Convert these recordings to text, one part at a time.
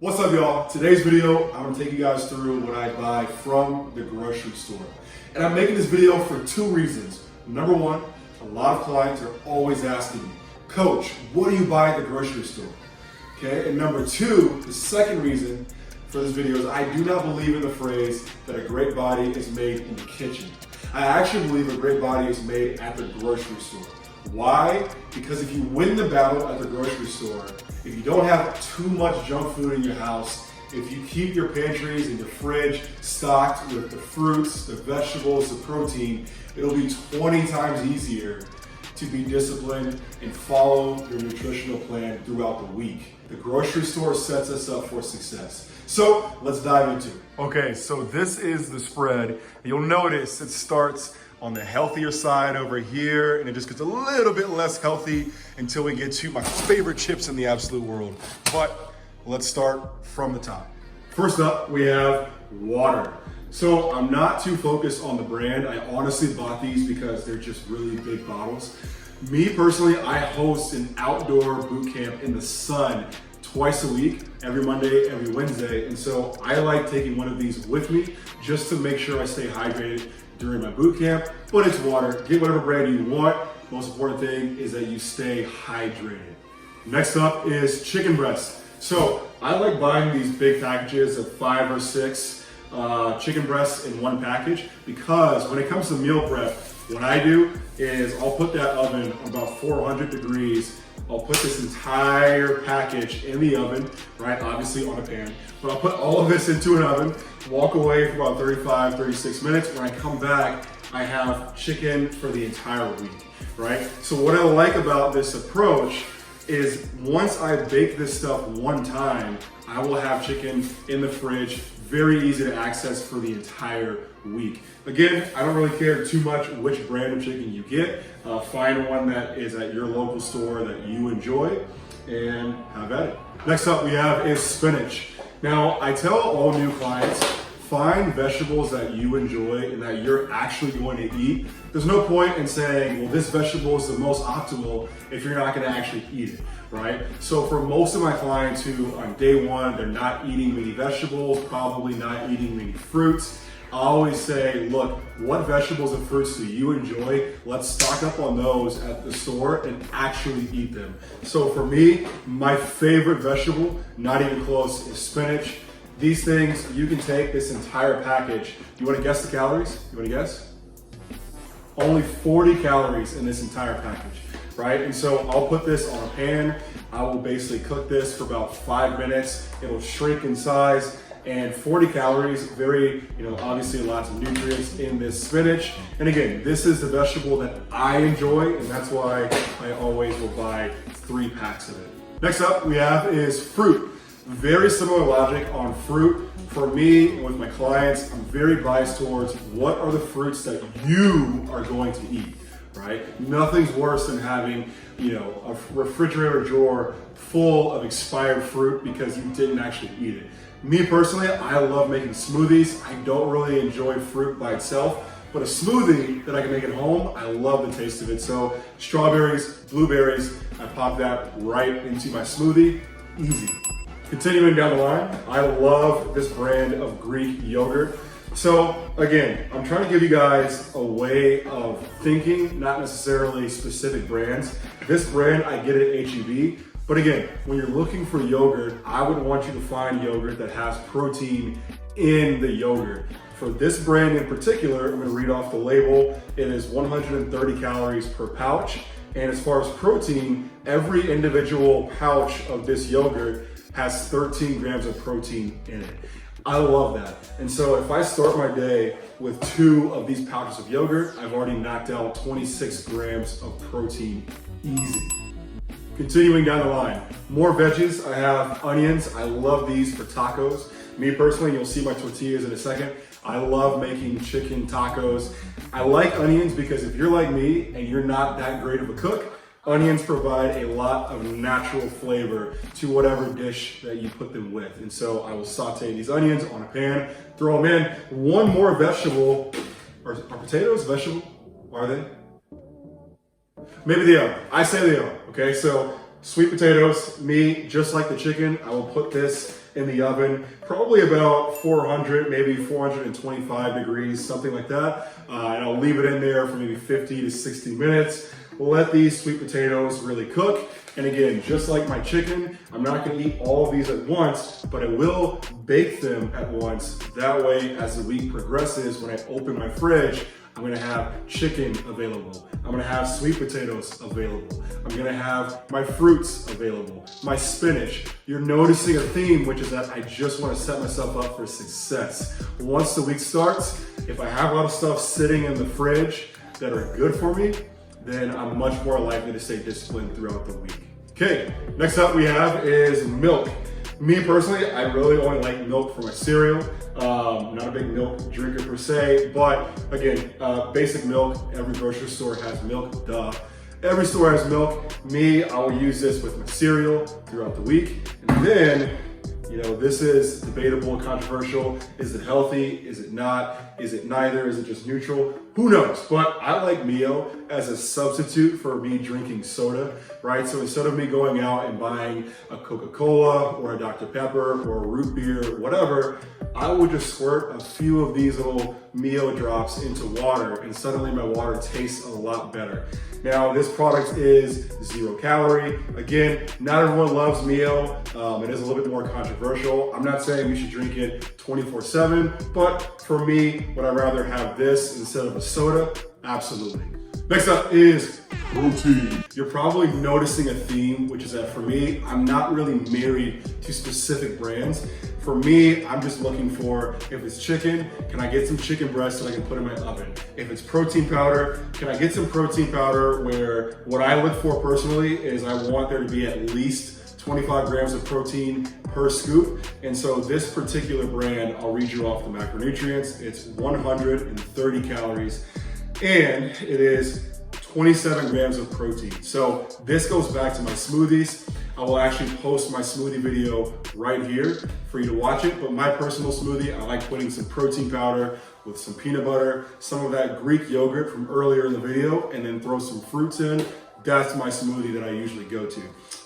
What's up, y'all? Today's video, I'm gonna take you guys through what I buy from the grocery store. And I'm making this video for two reasons. Number one, a lot of clients are always asking me, Coach, what do you buy at the grocery store? Okay, and number two, the second reason for this video is I do not believe in the phrase that a great body is made in the kitchen. I actually believe a great body is made at the grocery store. Why? Because if you win the battle at the grocery store, if you don't have too much junk food in your house, if you keep your pantries and your fridge stocked with the fruits, the vegetables, the protein, it'll be 20 times easier to be disciplined and follow your nutritional plan throughout the week. The grocery store sets us up for success. So let's dive into it. Okay, so this is the spread. You'll notice it starts on the healthier side over here, and it just gets a little bit less healthy until we get to my favorite chips in the absolute world. But let's start from the top. First up, we have water. So I'm not too focused on the brand. I honestly bought these because they're just really big bottles. Me personally, I host an outdoor boot camp in the sun twice a week, every Monday, every Wednesday. And so I like taking one of these with me just to make sure I stay hydrated during my boot camp. But it's water. Get whatever brand you want. Most important thing is that you stay hydrated. Next up is chicken breast. So I like buying these big packages of 5 or 6 chicken breasts in one package, because when it comes to meal prep, what I do is I'll put that oven on about 400 degrees. I'll put this entire package in the oven, right? Obviously on a pan, but I'll put all of this into an oven, walk away for about 35, 36 minutes. When I come back, I have chicken for the entire week, right? So what I like about this approach is once I bake this stuff one time, I will have chicken in the fridge, very easy to access for the entire week. Again, I don't really care too much which brand of chicken you get. Find one that is at your local store that you enjoy and have at it. Next up we have is spinach. Now, I tell all new clients, find vegetables that you enjoy and that you're actually going to eat. There's no point in saying, well, this vegetable is the most optimal if you're not going to actually eat it, right? So for most of my clients who on day one, they're not eating many vegetables, probably not eating many fruits, I always say, look, what vegetables and fruits do you enjoy? Let's stock up on those at the store and actually eat them. So for me, my favorite vegetable, not even close, is spinach. These things, you can take this entire package. You wanna guess the calories? You wanna guess? Only 40 calories in this entire package, right? And so I'll put this on a pan. I will basically cook this for about 5 minutes. It'll shrink in size. And 40 calories, very, obviously lots of nutrients in this spinach. And again, this is the vegetable that I enjoy, and that's why I always will buy 3 packs of it. Next up we have is fruit. Very similar logic on fruit. For me, with my clients, I'm very biased towards what are the fruits that you are going to eat, right? Nothing's worse than having, a refrigerator drawer full of expired fruit because you didn't actually eat it. Me personally, I love making smoothies. I don't really enjoy fruit by itself, but a smoothie that I can make at home, I love the taste of it. So strawberries, blueberries, I pop that right into my smoothie, easy. Continuing down the line, I love this brand of Greek yogurt. So again, I'm trying to give you guys a way of thinking, not necessarily specific brands. This brand, I get it at H-E-B. But again, when you're looking for yogurt, I would want you to find yogurt that has protein in the yogurt. For this brand in particular, I'm gonna read off the label. It is 130 calories per pouch. And as far as protein, every individual pouch of this yogurt has 13 grams of protein in it. I love that. And so if I start my day with 2 of these pouches of yogurt, I've already knocked out 26 grams of protein easy. Continuing down the line, more veggies. I have onions. I love these for tacos. Me personally, you'll see my tortillas in a second. I love making chicken tacos. I like onions because if you're like me and you're not that great of a cook, onions provide a lot of natural flavor to whatever dish that you put them with. And so I will saute these onions on a pan, throw them in. One more vegetable, are potatoes vegetable? Are they? Maybe they are. I say they are. Okay, so sweet potatoes, me, just like the chicken, I will put this in the oven, probably about 400, maybe 425 degrees, something like that. And I'll leave it in there for maybe 50 to 60 minutes. We'll let these sweet potatoes really cook. And again, just like my chicken, I'm not gonna eat all of these at once, but I will bake them at once. That way, as the week progresses, when I open my fridge, I'm gonna have chicken available. I'm gonna have sweet potatoes available. I'm gonna have my fruits available, my spinach. You're noticing a theme, which is that I just wanna set myself up for success. Once the week starts, if I have a lot of stuff sitting in the fridge that are good for me, then I'm much more likely to stay disciplined throughout the week. Okay, next up we have is milk. Me personally, I really only like milk for my cereal. Not a big milk drinker per se, but again, basic milk. Every grocery store has milk, duh. Every store has milk. Me, I will use this with my cereal throughout the week. And then, this is debatable and controversial. Is it healthy? Is it not? Is it neither? Is it just neutral? Who knows? But I like Mio as a substitute for me drinking soda, right? So instead of me going out and buying a Coca-Cola or a Dr. Pepper or a root beer, whatever, I would just squirt a few of these little Mio drops into water, and suddenly my water tastes a lot better. Now, this product is 0 calorie. Again, not everyone loves Mio. It is a little bit more controversial. I'm not saying you should drink it 24/7, but for me, would I rather have this instead of a soda? Absolutely. Next up is protein. You're probably noticing a theme, which is that for me, I'm not really married to specific brands. For me, I'm just looking for, if it's chicken, can I get some chicken breast that I can put in my oven? If it's protein powder, can I get some protein powder where what I look for personally is I want there to be at least 25 grams of protein per scoop. And so this particular brand, I'll read you off the macronutrients. It's 130 calories and it is 27 grams of protein. So this goes back to my smoothies. I will actually post my smoothie video right here for you to watch it. But my personal smoothie, I like putting some protein powder with some peanut butter, some of that Greek yogurt from earlier in the video, and then throw some fruits in. That's my smoothie that I usually go to.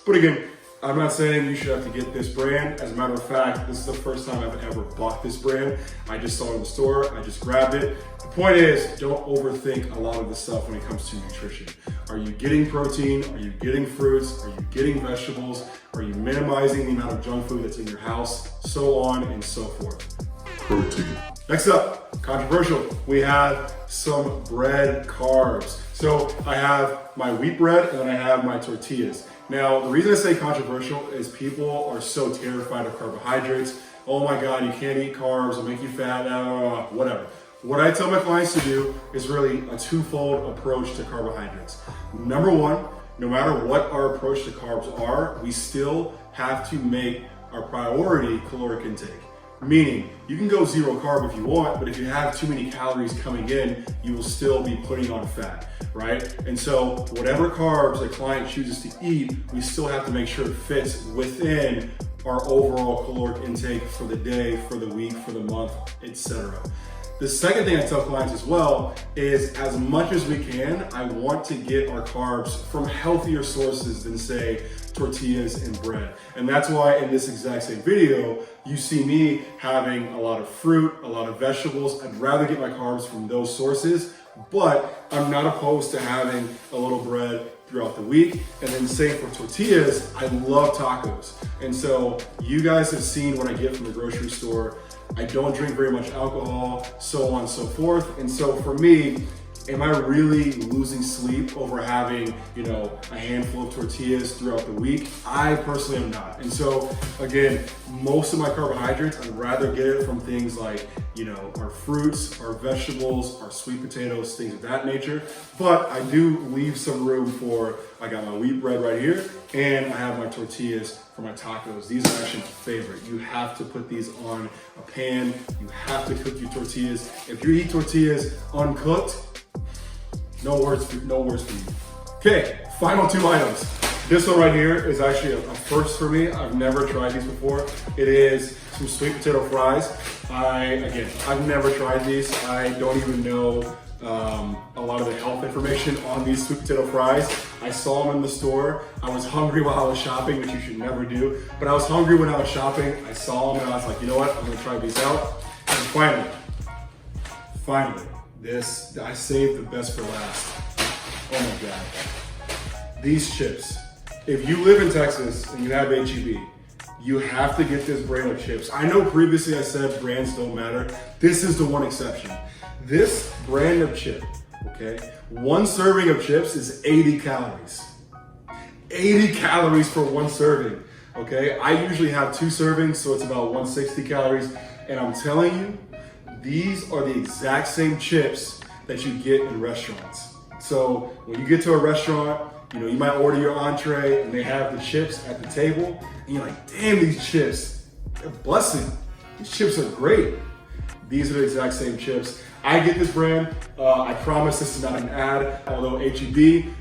But again, I'm not saying you should have to get this brand. As a matter of fact, this is the first time I've ever bought this brand. I just saw it in the store, I just grabbed it. The point is, don't overthink a lot of the stuff when it comes to nutrition. Are you getting protein? Are you getting fruits? Are you getting vegetables? Are you minimizing the amount of junk food that's in your house? So on and so forth. Protein. Next up, controversial. We have some bread carbs. So I have my wheat bread and then I have my tortillas. Now, the reason I say controversial is people are so terrified of carbohydrates. Oh my God, you can't eat carbs, it'll make you fat, whatever. What I tell my clients to do is really a twofold approach to carbohydrates. Number one, no matter what our approach to carbs are, we still have to make our priority caloric intake. Meaning, you can go 0 carb if you want, but if you have too many calories coming in, you will still be putting on fat, right? And so whatever carbs a client chooses to eat, we still have to make sure it fits within our overall caloric intake for the day, for the week, for the month, etc. The second thing I tell clients as well is, as much as we can, I want to get our carbs from healthier sources than, say, tortillas and bread. And that's why in this exact same video, you see me having a lot of fruit, a lot of vegetables. I'd rather get my carbs from those sources, but I'm not opposed to having a little bread throughout the week. And then same for tortillas, I love tacos. And so you guys have seen what I get from the grocery store. I don't drink very much alcohol, so on and so forth. And so for me, am I really losing sleep over having, a handful of tortillas throughout the week? I personally am not. And so again, most of my carbohydrates, I'd rather get it from things like, our fruits, our vegetables, our sweet potatoes, things of that nature. But I do leave some room for, I got my wheat bread right here, and I have my tortillas for my tacos. These are actually my favorite. You have to put these on a pan. You have to cook your tortillas. If you eat tortillas uncooked, no words for you. Okay, final 2 items. This one right here is actually a first for me. I've never tried these before. It is some sweet potato fries. I've never tried these. I don't even know a lot of the health information on these sweet potato fries. I saw them in the store. I was hungry while I was shopping, which you should never do. But I was hungry when I was shopping. I saw them and I was like, you know what? I'm gonna try these out. And finally, this, I saved the best for last. Oh my God. These chips. If you live in Texas and you have HEB, you have to get this brand of chips. I know previously I said brands don't matter. This is the one exception. This brand of chip, okay? One serving of chips is 80 calories. 80 calories for one serving, okay? I usually have 2 servings, so it's about 160 calories. And I'm telling you, these are the exact same chips that you get in restaurants. So when you get to a restaurant, you know, you might order your entree and they have the chips at the table and you're like, damn, these chips, they're a blessing. These chips are great. These are the exact same chips. I get this brand. I promise this is not an ad, although HEB,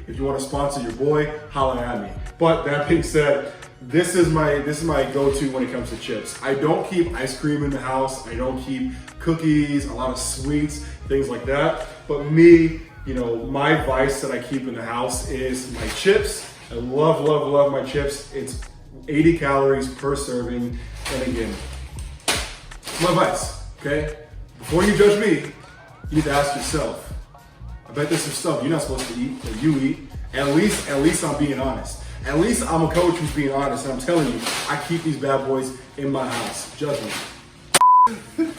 if you want to sponsor your boy, holler at me. But that being said, this is my go-to when it comes to chips. I don't keep ice cream in the house. I don't keep cookies, a lot of sweets, things like that. But me, you know, my vice that I keep in the house is my chips. I love, love, love my chips. It's 80 calories per serving. And again, my vice, okay? Before you judge me, you need to ask yourself. I bet there's some stuff you're not supposed to eat that you eat. At least I'm being honest. At least I'm a coach who's being honest. And I'm telling you, I keep these bad boys in my house. Judge me.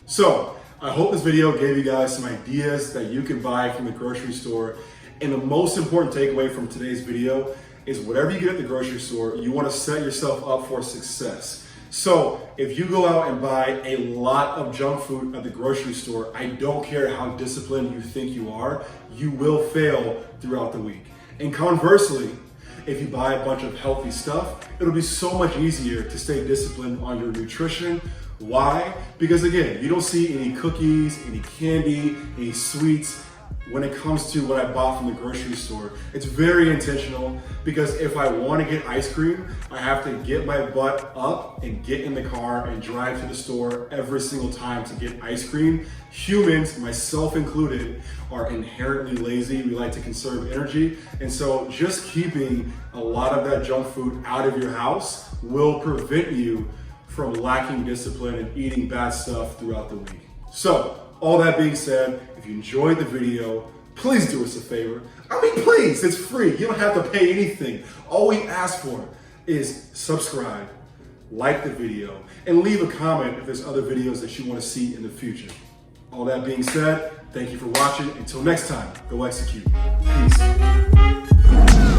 So, I hope this video gave you guys some ideas that you can buy from the grocery store. And the most important takeaway from today's video is whatever you get at the grocery store, you want to set yourself up for success. So if you go out and buy a lot of junk food at the grocery store, I don't care how disciplined you think you are, you will fail throughout the week. And conversely, if you buy a bunch of healthy stuff, it'll be so much easier to stay disciplined on your nutrition. Why? Because again, you don't see any cookies, any candy, any sweets when it comes to what I bought from the grocery store. It's very intentional because if I want to get ice cream, I have to get my butt up and get in the car and drive to the store every single time to get ice cream. Humans, myself included, are inherently lazy. We like to conserve energy. And so just keeping a lot of that junk food out of your house will prevent you from lacking discipline and eating bad stuff throughout the week. So, all that being said, if you enjoyed the video, please do us a favor. I mean, please, it's free. You don't have to pay anything. All we ask for is subscribe, like the video, and leave a comment if there's other videos that you want to see in the future. All that being said, thank you for watching. Until next time, go execute. Peace.